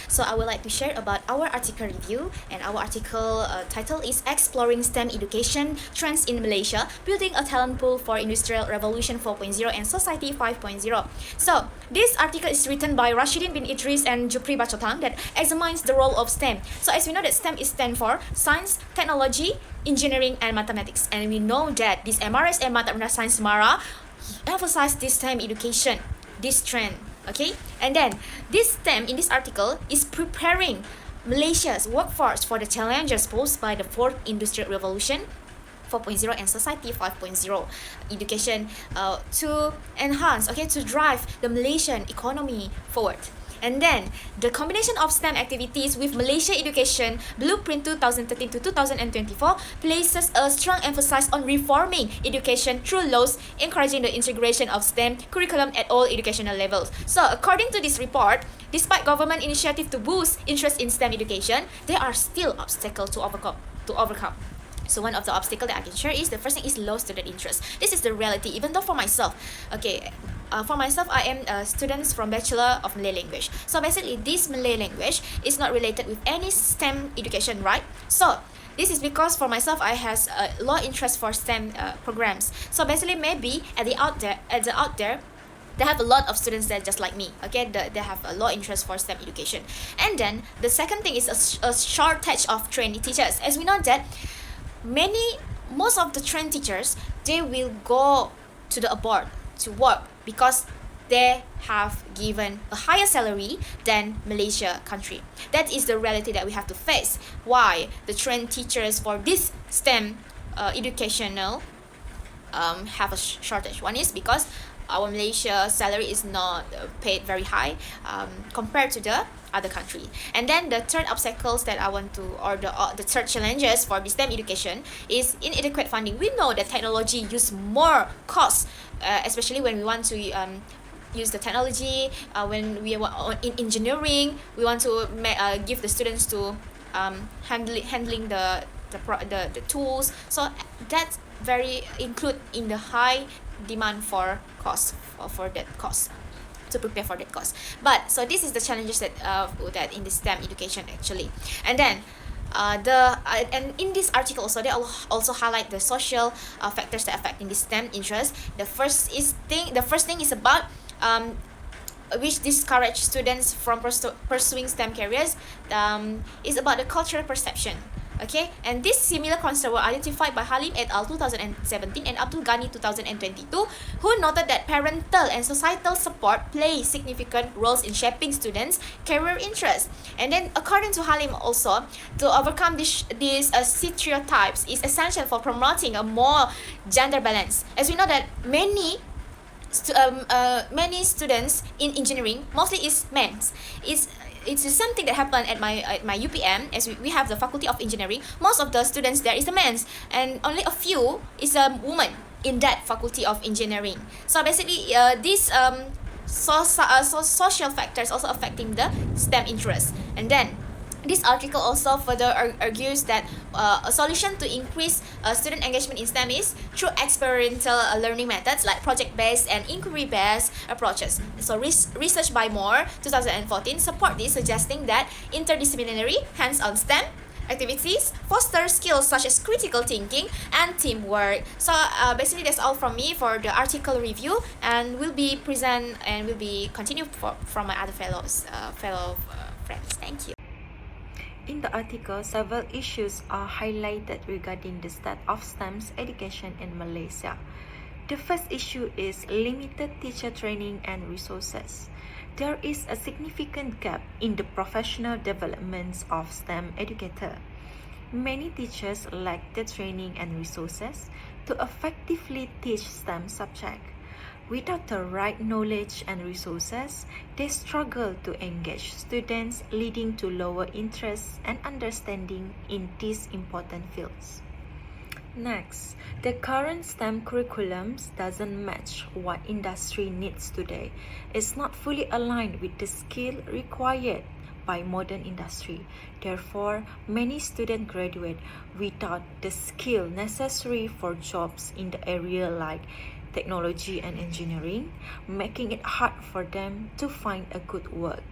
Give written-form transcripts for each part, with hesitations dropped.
So I would like to share about our article review, and our article title is Exploring STEM Education Trends in Malaysia, Building a Talent Pool for Industrial Revolution 4.0 and Society 5.0. So this article is written by Rashidin bin Idris and Jupri Bachotang that examines the role of STEM. So as we know that STEM is stand for Science, Technology, Engineering and Mathematics, and we know that this MRS and Mathematics Science Mara emphasize this STEM education, this trend. Okay, and then this STEM in this article is preparing Malaysia's workforce for the challenges posed by the fourth industrial revolution 4.0 and society 5.0 education to enhance, okay, to drive the Malaysian economy forward. And then the combination of STEM activities with Malaysia Education Blueprint 2013 to 2024 places a strong emphasis on reforming education through laws encouraging the integration of STEM curriculum at all educational levels. So according to this report, despite government initiative to boost interest in STEM education, there are still obstacles to overcome. So one of the obstacles that I can share is the first thing is low student interest. This is the reality, even though for myself, okay, for myself, I am a student from Bachelor of Malay Language. So basically, this Malay language is not related with any STEM education, right? So this is because for myself, I has a low interest for STEM programs. So basically, maybe at the out there, they have a lot of students that just like me, okay, they have a low interest for STEM education. And then the second thing is a shortage of trainee teachers. As we know that most of the trained teachers, they will go to the abroad to work because they have given a higher salary than Malaysia country. That is the reality that we have to face. Why the trained teachers for this STEM educational have a shortage. One is because our Malaysia salary is not paid very high compared to the other country. And then the third obstacles that I want to, or the third challenges for the STEM education is inadequate funding. We know that technology use more costs, especially when we want to use the technology, when we want in engineering, we want to give the students to handling the tools. So that's very include in the high demand for cost, for that cost, to prepare for that cost. But so this is the challenges that in the STEM education actually. And then and in this article also, they also highlight the social factors that affect in the STEM interest. The first thing is about which discourage students from pursuing STEM careers, is about the cultural perception. Okay, and this similar concerns were identified by Halim et al. 2017 and Abdul Ghani 2022, who noted that parental and societal support play significant roles in shaping students' career interests. And then, according to Halim also, to overcome these stereotypes is essential for promoting a more gender balance. As we know that many students in engineering mostly is men. It's something that happened at my UPM, as we have the Faculty of Engineering. Most of the students there is a men, and only a few is a woman in that Faculty of Engineering. So basically, these social factors also affecting the STEM interest. And then this article also further argues that a solution to increase student engagement in STEM is through experiential learning methods like project-based and inquiry-based approaches. So research by Moore 2014 support this, suggesting that interdisciplinary hands-on STEM activities foster skills such as critical thinking and teamwork. So basically that's all from me for the article review, and will be present and will be continued from my other fellow friends. Thank you. In the article, several issues are highlighted regarding the state of STEM education in Malaysia. The first issue is limited teacher training and resources. There is a significant gap in the professional development of STEM educators. Many teachers lack the training and resources to effectively teach STEM subjects. Without the right knowledge and resources, they struggle to engage students, leading to lower interest and understanding in these important fields. Next, the current STEM curriculums doesn't match what industry needs today. It's not fully aligned with the skill required by modern industry. Therefore, many students graduate without the skill necessary for jobs in the area like technology and engineering, making it hard for them to find a good work.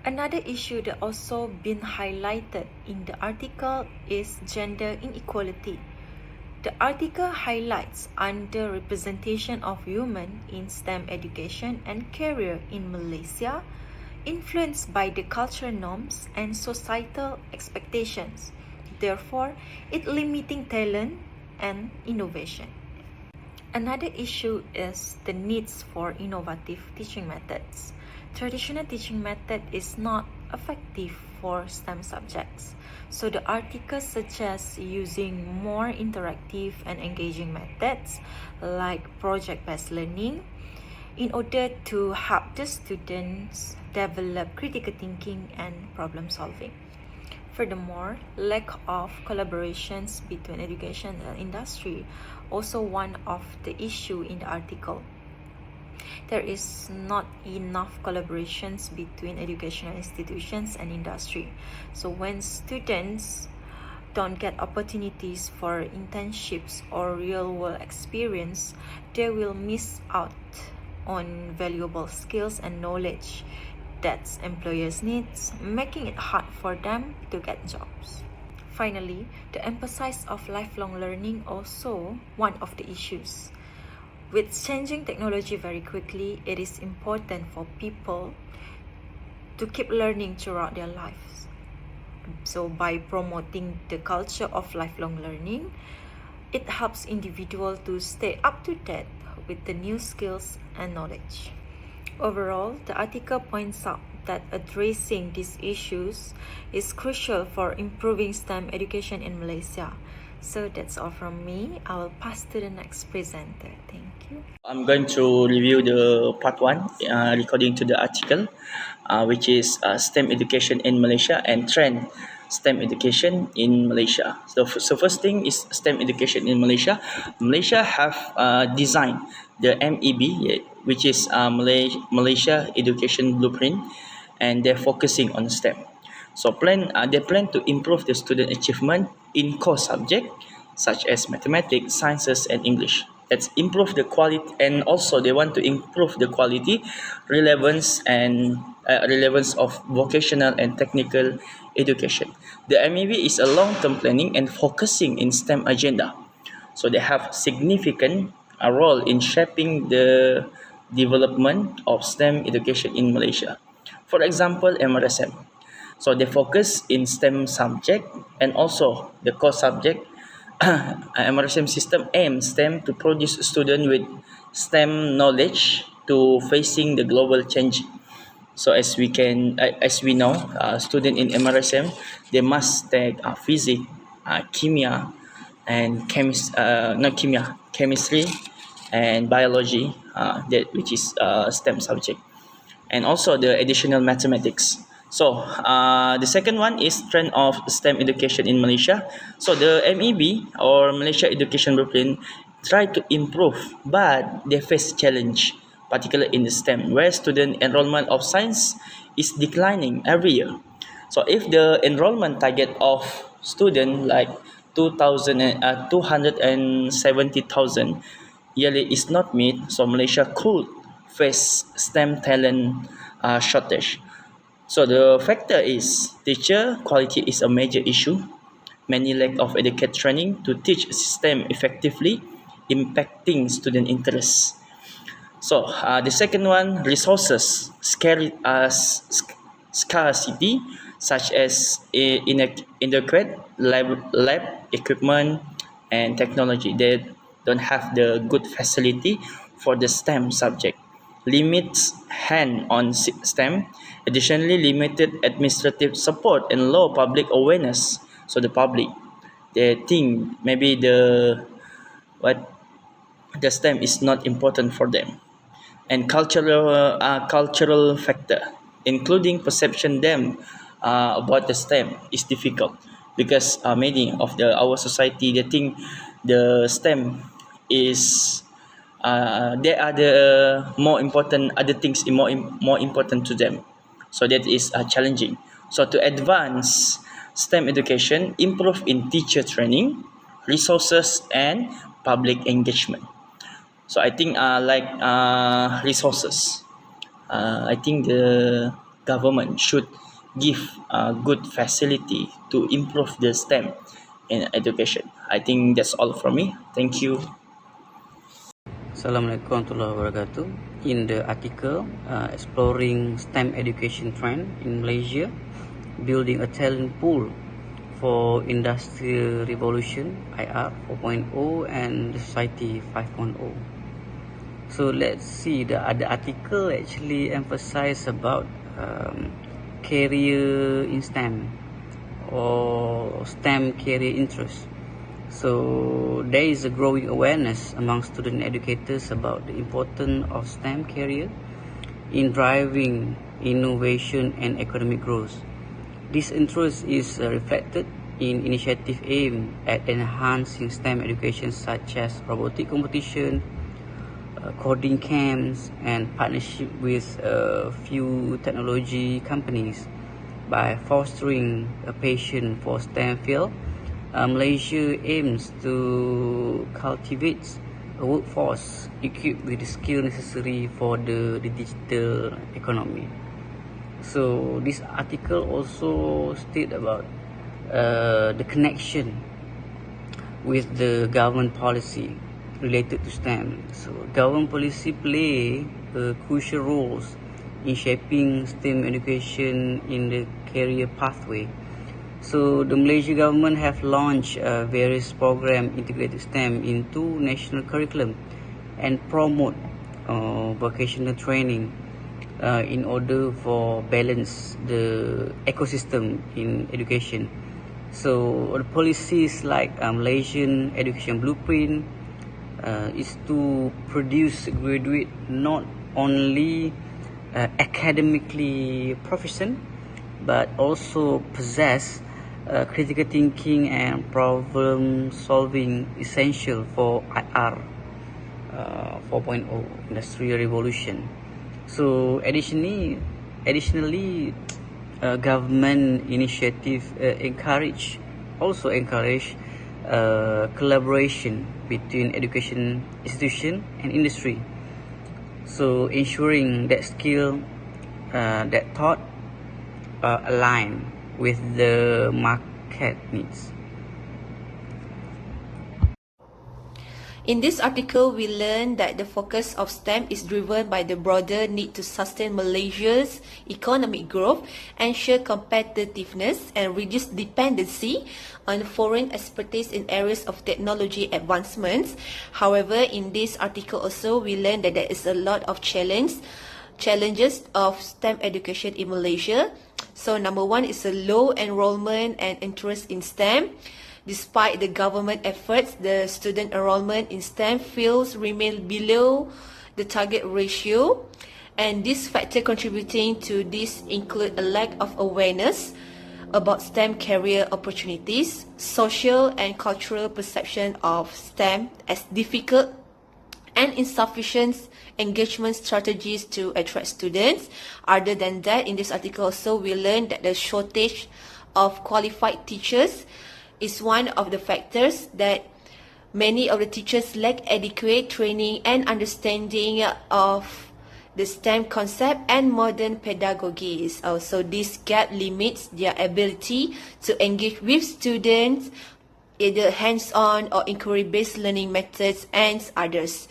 Another issue that also been highlighted in the article is gender inequality. The article highlights underrepresentation of women in STEM education and career in Malaysia, influenced by the cultural norms and societal expectations. Therefore, it limiting talent and innovation. Another issue is the needs for innovative teaching methods. Traditional teaching method is not effective for STEM subjects. So the article suggests using more interactive and engaging methods like project-based learning in order to help the students develop critical thinking and problem solving. Furthermore, lack of collaborations between education and industry also one of the issue in the article. There is not enough collaborations between educational institutions and industry. So when students don't get opportunities for internships or real-world experience, they will miss out on valuable skills and knowledge that employers need, making it hard for them to get jobs. Finally, the emphasis of lifelong learning also one of the issues. With changing technology very quickly, it is important for people to keep learning throughout their lives. So by promoting the culture of lifelong learning, it helps individuals to stay up to date with the new skills and knowledge. Overall, the article points out that addressing these issues is crucial for improving STEM education in Malaysia. So that's all from me. I will pass to the next presenter. Thank you. I'm going to review the part one according to the article, which is STEM education in Malaysia and trend STEM education in Malaysia. So first thing is STEM education in Malaysia. Malaysia have designed the MEB, which is Malaysia Education Blueprint, and they're focusing on STEM. So they plan to improve the student achievement in core subjects such as mathematics, sciences, and English. Let's improve the quality, and also they want to improve the quality, relevance, and relevance of vocational and technical education. The MEB is a long-term planning and focusing in STEM agenda. So they have significant role in shaping the development of STEM education in Malaysia. For example, MRSM. So they focus in STEM subject and also the core subject. MRSM system aims STEM to produce students with STEM knowledge to facing the global change. So as we know, student in MRSM, they must take physics, chemia, and chemistry, and biology, that which is STEM subject, and also the additional mathematics. So the second one is trend of STEM education in Malaysia. So the MEB or Malaysia Education Blueprint try to improve, but they face challenge, particularly in the STEM, where student enrollment of science is declining every year. So if the enrollment target of student like 270,000 yearly is not met, so Malaysia could face STEM talent shortage. So the factor is teacher quality is a major issue. Many lack of adequate training to teach STEM effectively, impacting student interest. So the second one, resources scarcity, such as inadequate lab equipment and technology. They don't have the good facility for the STEM subject. Limits hand-on STEM. Additionally, limited administrative support and low public awareness. So the public, they think maybe the STEM is not important for them. And cultural factor, including perception them about the STEM is difficult, because many of our society, they think the STEM is they are the more important, other things more important to them. So that is challenging. So to advance STEM education, improve in teacher training, resources, and public engagement. So I think resources. I think the government should give good facility to improve the STEM in education. I think that's all from me. Thank you. Assalamualaikum warahmatullahi wabarakatuh. In the article exploring STEM education trend in Malaysia, building a talent pool for industrial revolution IR 4.0 and the society 5.0. So let's see, the article actually emphasize about career in STEM or STEM career interest. So there is a growing awareness among student educators about the importance of STEM career in driving innovation and economic growth. This interest is reflected in initiatives aimed at enhancing STEM education such as robotic competition, coding camps, and partnership with a few technology companies. By fostering a passion for STEM field, Malaysia aims to cultivate a workforce equipped with the skills necessary for the digital economy. So this article also state about the connection with the government policy related to STEM. So government policy play crucial roles in shaping STEM education in the career pathway. So the Malaysia government have launched various program integrated STEM into national curriculum and promote vocational training in order for balance the ecosystem in education. So the policies like Malaysian Education Blueprint is to produce graduate not only academically proficient but also possess critical thinking and problem solving essential for IR 4.0 industrial revolution. So additionally government initiative encourage collaboration between education institution and industry, so ensuring that skill that taught align with the market needs. In this article, we learned that the focus of STEM is driven by the broader need to sustain Malaysia's economic growth, ensure competitiveness, and reduce dependency on foreign expertise in areas of technology advancements. However, in this article also, we learned that there is a lot of challenges of STEM education in Malaysia. So number one is a low enrollment and interest in STEM. Despite the government efforts, the student enrollment in STEM fields remain below the target ratio. And this factor contributing to this include a lack of awareness about STEM career opportunities, social and cultural perception of STEM as difficult, and insufficient engagement strategies to attract students. Other than that, in this article also, we learned that the shortage of qualified teachers is one of the factors that many of the teachers lack adequate training and understanding of the STEM concept and modern pedagogy. Also, this gap limits their ability to engage with students, either hands-on or inquiry-based learning methods and others.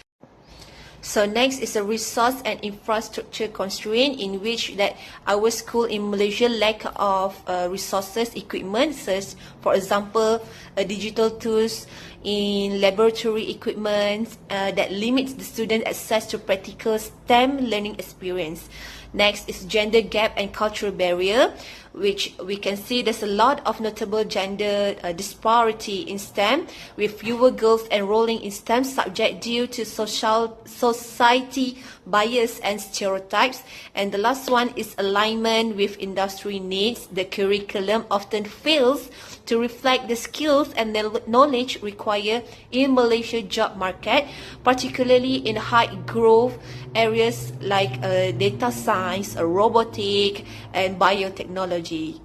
So next is a resource and infrastructure constraint, in which that our school in Malaysia lack of resources, equipment, such for example digital tools in laboratory equipment that limits the student access to practical STEM learning experience. Next is gender gap and cultural barrier, which we can see there's a lot of notable gender disparity in STEM, with fewer girls enrolling in STEM subject due to society bias and stereotypes. And the last one is alignment with industry needs. The curriculum often fails to reflect the skills and the knowledge required in Malaysia job market, particularly in high growth areas like data science, robotic, and biotechnology.